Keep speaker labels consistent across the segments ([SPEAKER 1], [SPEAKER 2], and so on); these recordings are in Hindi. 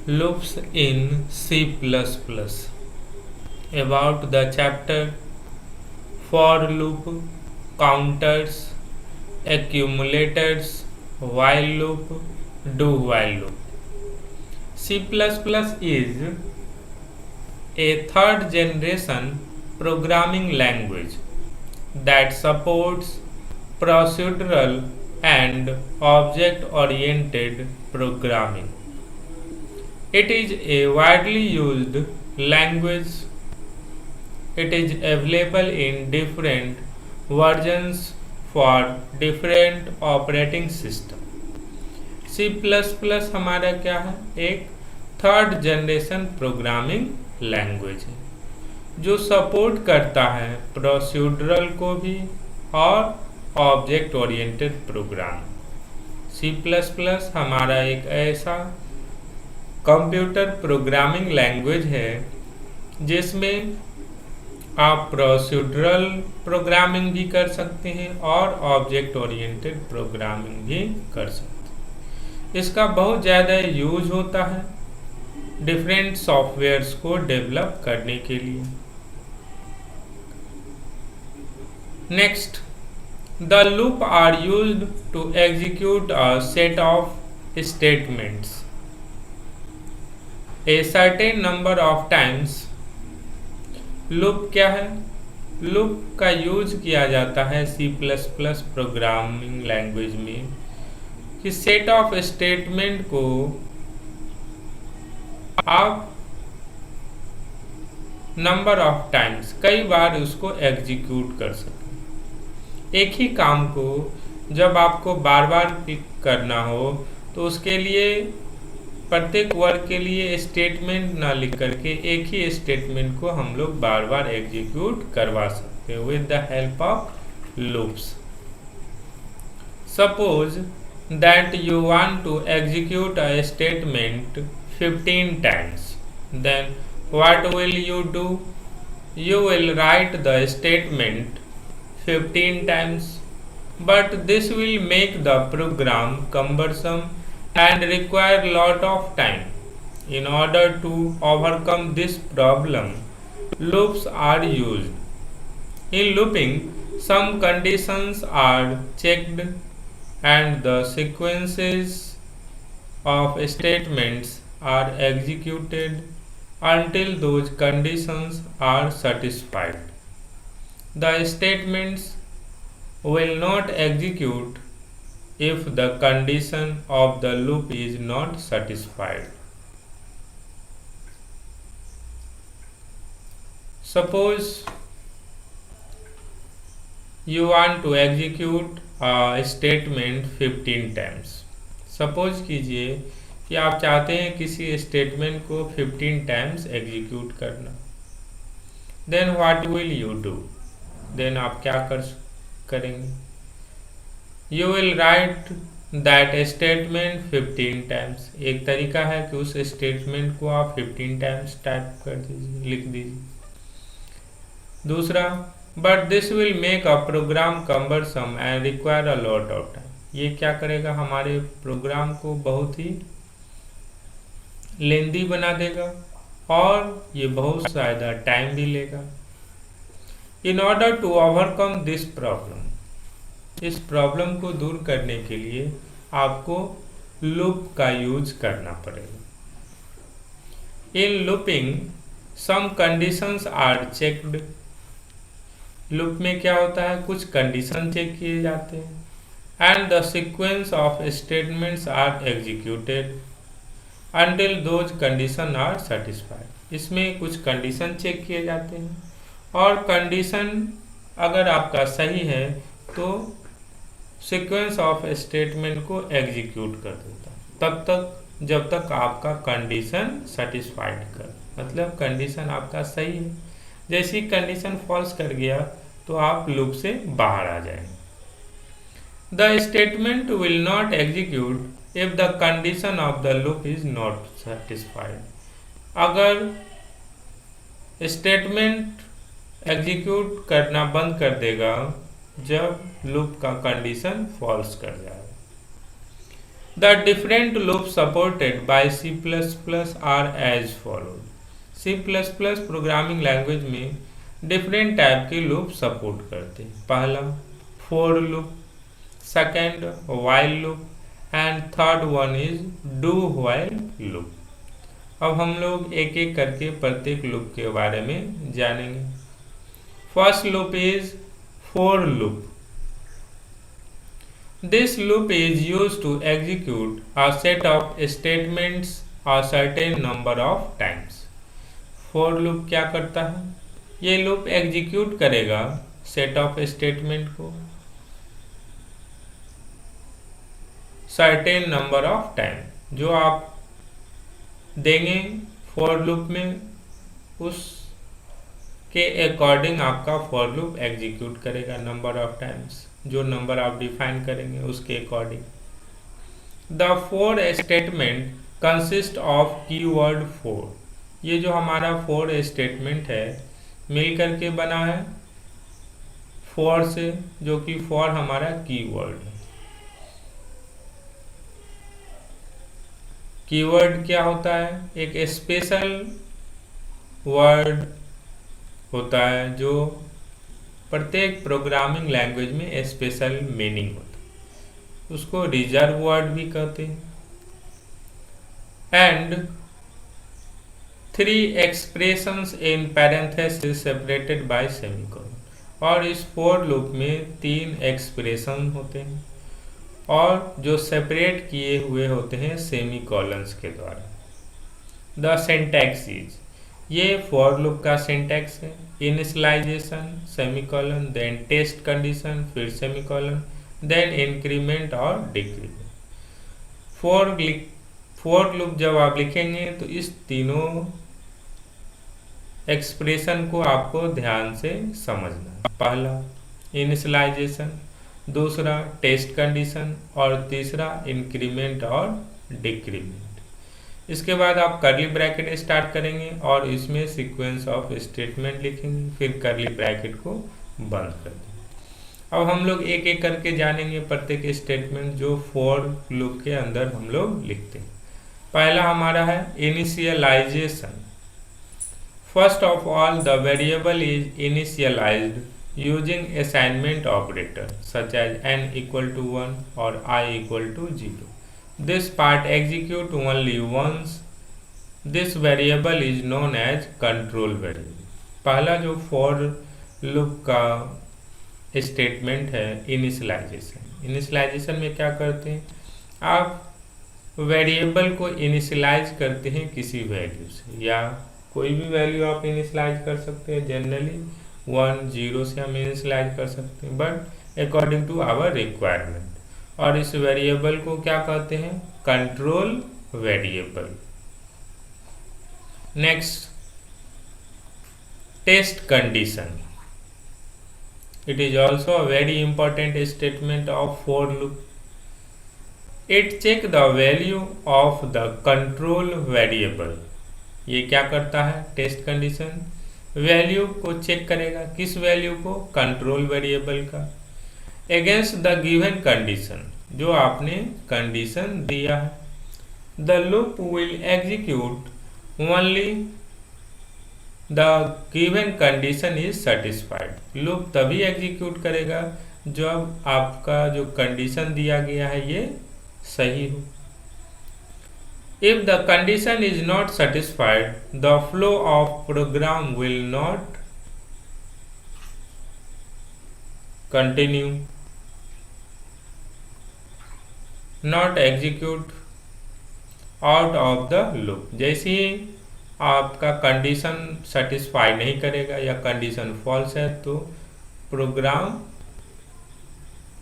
[SPEAKER 1] Loops in C++. About the chapter for loop, counters, accumulators, while loop, do while loop. C++ is a third generation programming language that supports procedural and object oriented programming. It is a widely used language. It is available in different versions for different operating system. C++ हमारा क्या है? एक थर्ड जनरेशन प्रोग्रामिंग लैंग्वेज है जो सपोर्ट करता है प्रोसीड्यूरल को भी और ऑब्जेक्ट ओरिएंटेड प्रोग्राम। C++ हमारा एक ऐसा कंप्यूटर प्रोग्रामिंग लैंग्वेज है जिसमें आप प्रोसीड्यूरल प्रोग्रामिंग भी कर सकते हैं और ऑब्जेक्ट ओरिएंटेड प्रोग्रामिंग भी कर सकते हैं। इसका बहुत ज़्यादा यूज होता है डिफरेंट सॉफ्टवेयर्स को डेवलप करने के लिए। Next, the loop are used to execute a set of statements a certain number of times. Loop क्या है? लूप का यूज किया जाता है C++ प्रोग्रामिंग लैंग्वेज में कि सेट ऑफ स्टेटमेंट को आप नंबर ऑफ टाइम्स कई बार उसको एग्जीक्यूट कर सकें। एक ही काम को जब आपको बार बार क्लिक करना हो तो उसके लिए प्रत्येक वर्ग के लिए स्टेटमेंट ना लिख करके एक ही स्टेटमेंट को हम लोग बार बार एग्जीक्यूट करवा सकते हैं with the help of loops. Suppose that you want to execute a statement 15 times, then what will you do? You will write the statement 15 times, but this will make the program cumbersome and require lot of time. In order to overcome this problem, loops are used. In looping, some conditions are checked and the sequences of statements are executed until those conditions are satisfied. The statements will not execute if the condition of the loop is not satisfied. Suppose you want to execute a statement 15 times. Suppose कीजिए कि आप चाहते हैं किसी स्टेटमेंट को 15 टाइम्स एग्जीक्यूट करना। Then what will you do? Then आप क्या करेंगे? You will write that statement 15 times. एक तरीका है कि उस स्टेटमेंट को आप 15 टाइम्स टाइप कर दीजिए, लिख दीजिए। दूसरा, but this will make a program cumbersome and require a lot of time. ये क्या करेगा? हमारे प्रोग्राम को बहुत ही लेंदी बना देगा और ये बहुत ज़्यादा टाइम भी लेगा। In order to overcome this problem, इस प्रॉब्लम को दूर करने के लिए आपको लूप का यूज करना पड़ेगा। In looping some conditions are checked. Loop में क्या होता है? कुछ कंडीशन चेक किए जाते हैं and the sequence of statements are executed until those condition are satisfied। इसमें कुछ कंडीशन चेक किए जाते हैं और कंडीशन अगर आपका सही है तो सीक्वेंस ऑफ स्टेटमेंट को एग्जीक्यूट कर देता है तब तक जब तक आपका कंडीशन सेटिस्फाइड कर, मतलब कंडीशन आपका सही है। जैसे ही कंडीशन फॉल्स कर गया तो आप लूप से बाहर आ जाएंगे। The statement will not execute if the condition of the loop is not satisfied। अगर स्टेटमेंट एग्जीक्यूट करना बंद कर देगा जब लूप का कंडीशन फॉल्स कर जाए। The different loops supported by C++ are as follows. C++ programming language में डिफरेंट टाइप के लूप सपोर्ट करते हैं. पहला for loop, second while loop and third one is do while loop. अब हम लोग एक एक करके प्रत्येक लूप के बारे में जानेंगे. First loop is for loop. This loop is used to execute a set of statements a certain number of times. For loop क्या करता है? ये लूप एग्जीक्यूट करेगा सेट ऑफ स्टेटमेंट को सर्टेन नंबर ऑफ टाइम. जो आप देंगे फॉर लूप में उसके अकॉर्डिंग आपका फॉर लूप एग्जीक्यूट करेगा नंबर ऑफ टाइम्स. जो नंबर आप डिफाइन करेंगे उसके according. The four statement consist of keyword four. ये जो हमारा फोर स्टेटमेंट है मिल करके बना है फोर से, जो कि फोर हमारा कीवर्ड है. कीवर्ड क्या होता है? एक स्पेशल वर्ड होता है जो प्रत्येक प्रोग्रामिंग लैंग्वेज में स्पेशल मीनिंग होता है. उसको रिजर्व वर्ड भी कहते हैं. And three expressions in parenthesis separated by semicolon. और इस फोर लूप में तीन एक्सप्रेशन होते हैं और जो सेपरेट किए हुए होते हैं सेमीकोलंस के द्वारा. द सिंटैक्स इज, ये फॉर लूप का सिंटैक्स है. Initialisation semicolon, then test condition, फिर सेमीकोलन, देन इंक्रीमेंट और डिक्रीमेंट. फॉर लूप जब आप लिखेंगे तो इस तीनों एक्सप्रेशन को आपको ध्यान से समझना. पहला इनिशियलाइजेशन, दूसरा टेस्ट कंडीशन और तीसरा इंक्रीमेंट और डिक्रीमेंट. इसके बाद आप करली ब्रैकेट स्टार्ट करेंगे और इसमें सीक्वेंस ऑफ स्टेटमेंट लिखेंगे, फिर करली ब्रैकेट को बंद कर देंगे. अब हम लोग एक एक करके जानेंगे प्रत्येक स्टेटमेंट जो फॉर लूप के अंदर हम लोग लिखते हैं. पहला हमारा है initialisation. First of all the variable is initialised using assignment operator such as n equal to 1 और I equal to 0. This part execute only once. This variable is known as control variable. पहला जो फॉर लूप का स्टेटमेंट है इनिशियलाइजेशन. इनिशियलाइजेशन में क्या करते हैं? आप वेरिएबल को इनिशियलाइज करते हैं किसी वैल्यू से, या कोई भी वैल्यू आप इनिशियलाइज कर सकते हैं. जनरली 1 0 से हम इनिशियलाइज कर सकते हैं, but according to our requirement. और इस वेरिएबल को क्या कहते हैं? Control variable. Next test condition. It is also a very important statement of for loop. It check the value of the control variable. ये क्या करता है? टेस्ट कंडीशन वैल्यू को चेक करेगा. किस वैल्यू को? कंट्रोल वेरिएबल का. अगेंस्ट द गिवन कंडीशन, जो आपने कंडीशन दिया है. The loop will execute only the given condition is satisfied. Loop तभी एग्जीक्यूट करेगा जब आपका जो कंडीशन दिया गया है ये सही हो. If the condition is not satisfied the flow of program will not continue, not execute out of the loop. जैसे ही आपका कंडीशन सेटिस्फाई नहीं करेगा या कंडीशन फॉल्स है तो प्रोग्राम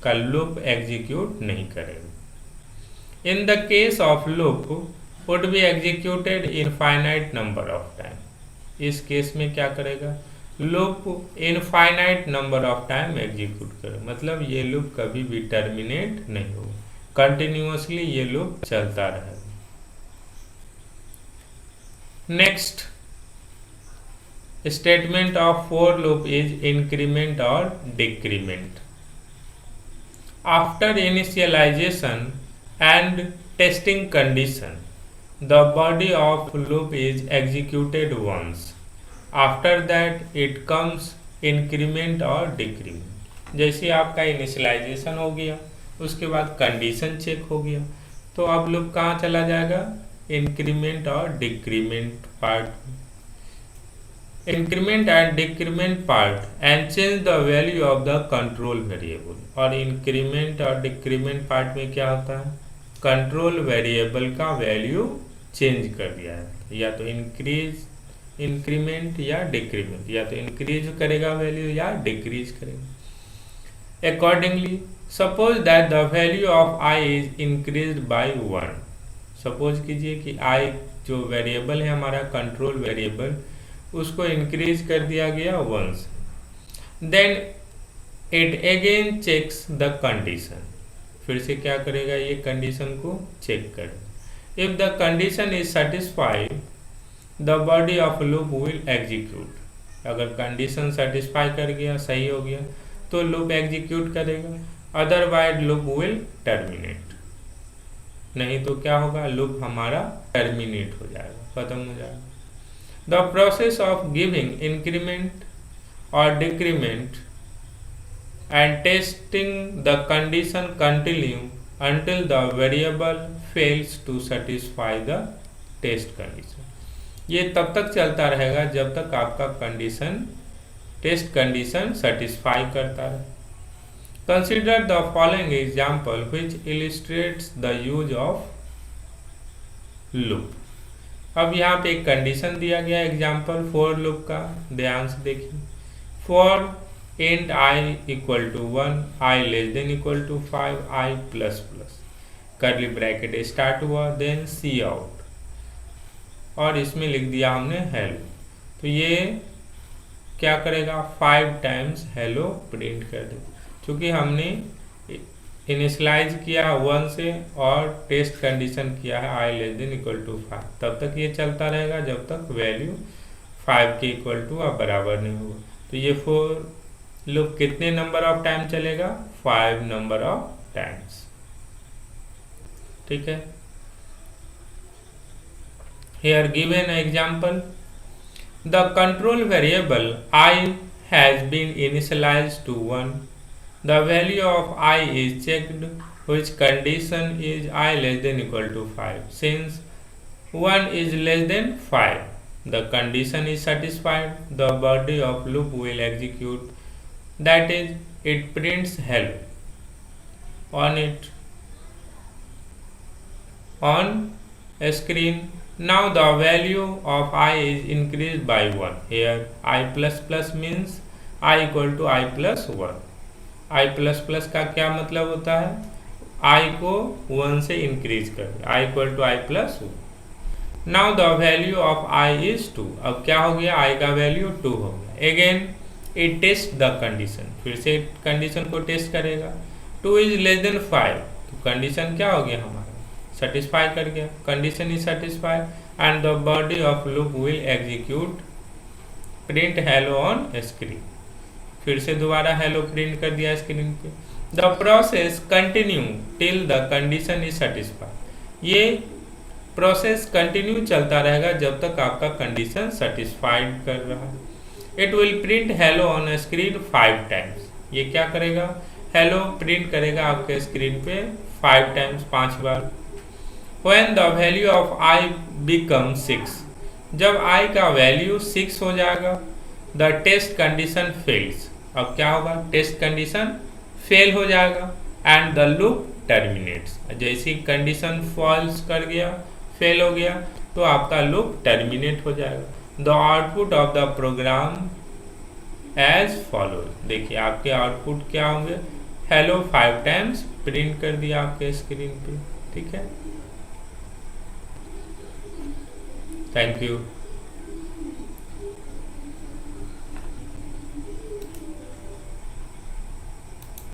[SPEAKER 1] का लूप एग्जीक्यूट नहीं करेगा. In the case of loop would be executed infinite number of time. इस केस में क्या करेगा? Loop infinite number of time execute करे. मतलब ये लूप कभी भी टर्मिनेट नहीं होगा, कंटिन्यूअसली ये लूप चलता रहेगा. Next statement of for loop is increment और decrement. After initialization and testing condition. The body of loop is executed once. After that it comes increment और decrement. जैसे आपका इनिशियलाइजेशन हो गया, उसके बाद कंडीशन चेक हो गया, तो अब लूप कहाँ चला जाएगा, इंक्रीमेंट और decrement part, increment and decrement part and change the value of the control variable. और इंक्रीमेंट और डिक्रीमेंट पार्ट में क्या होता है, कंट्रोल वेरिएबल का वैल्यू चेंज कर दिया है, या तो इंक्रीमेंट या डिक्रीमेंट, या तो इंक्रीज करेगा वैल्यू या डिक्रीज करेगा। Accordingly suppose that the value of I is increase by 1। Suppose कीजिए कि आई जो वेरिएबल है हमारा कंट्रोल वेरिएबल, उसको इंक्रीज कर दिया गया 1 से। Then it again checks the condition, फिर से क्या करेगा, ये कंडीशन को चेक करेगा। If the condition is satisfied the body of loop will execute. अगर कंडीशन सेटिस्फाई कर गया, सही हो गया, तो लूप एग्जीक्यूट करेगा, अदरवाइज लूप विल टर्मिनेट। नहीं तो क्या होगा, लूप हमारा टर्मिनेट हो जाएगा, खत्म हो जाएगा। The process of giving increment और decrement and testing the condition continue until the variable fails to satisfy the test condition। ये तब तक चलता रहेगा जब तक आपका कंडीशन टेस्ट कंडीशन सेटिस्फाई करता रहे। Consider the following example which illustrates the use of loop. अब यहाँ पे एक कंडीशन दिया गया एग्जाम्पल फॉर लूप का, ध्यान से देखिए। For int I equal to 1, I less than equal to 5, I plus plus, curly bracket start हुआ, देन सी आउट, और इसमें लिख दिया हमने हेलो। तो ये क्या करेगा, 5 टाइम्स हेलो प्रिंट कर दे। क्योंकि हमने इनिशलाइज किया 1 से और टेस्ट कंडीशन किया है I less than equal to 5, तब तक ये चलता रहेगा जब तक वैल्यू 5 के इक्वल टू अब बराबर नहीं होगा। तो ये फोर लूप कितने नंबर ऑफ टाइम चलेगा, 5 नंबर ऑफ टाइम्स, ठीक है। Here given example, the control variable i has been initialized to 1, the value of i is checked, which condition is I less than equal to 5, since 1 is less than 5, the condition is satisfied, the body of loop will execute, that is it prints hello on a screen. Now the value of I is increased by 1. Here I plus plus means I equal to I plus 1. I plus plus का क्या मतलब होता है, I को 1 से इंक्रीज कर, I equal to I plus 1. Now the value of I is 2. अब क्या हो गया, I का वैल्यू 2 हो गया। Again it taste the condition, फिर से कंडीशन को टेस्ट करेगा। 2 इज लेस देन 5, तो कंडीशन क्या हो गया हमारा, सेटिस्फाई कर गया, condition is satisfied and the body of loop will execute print hello on screen. फिर से दोबारा हेलो प्रिंट कर दिया स्क्रीन पे। The process continue till the condition is satisfied. ये प्रोसेस कंटिन्यू चलता रहेगा जब तक आपका कंडीशन सेटिस्फाइड कर रहा है। It will print hello on screen 5 times. ये क्या करेगा, हेलो प्रिंट करेगा आपके स्क्रीन पे 5 times, 5 bar. When the value of I become 6, जब आई का वैल्यू 6 हो जाएगा, द टेस्ट कंडीशन फेल्स। अब क्या होगा, टेस्ट कंडीशन फेल हो जाएगा एंड द लूप टर्मिनेट्स। जैसी कंडीशन फॉल्स कर गया, फेल हो गया, तो आपका लूप टर्मिनेट हो जाएगा। The output of the program as follows. देखिए आपके आउटपुट क्या होंगे, हेलो 5 टाइम्स प्रिंट कर दिया आपके स्क्रीन पे, ठीक है। Thank you.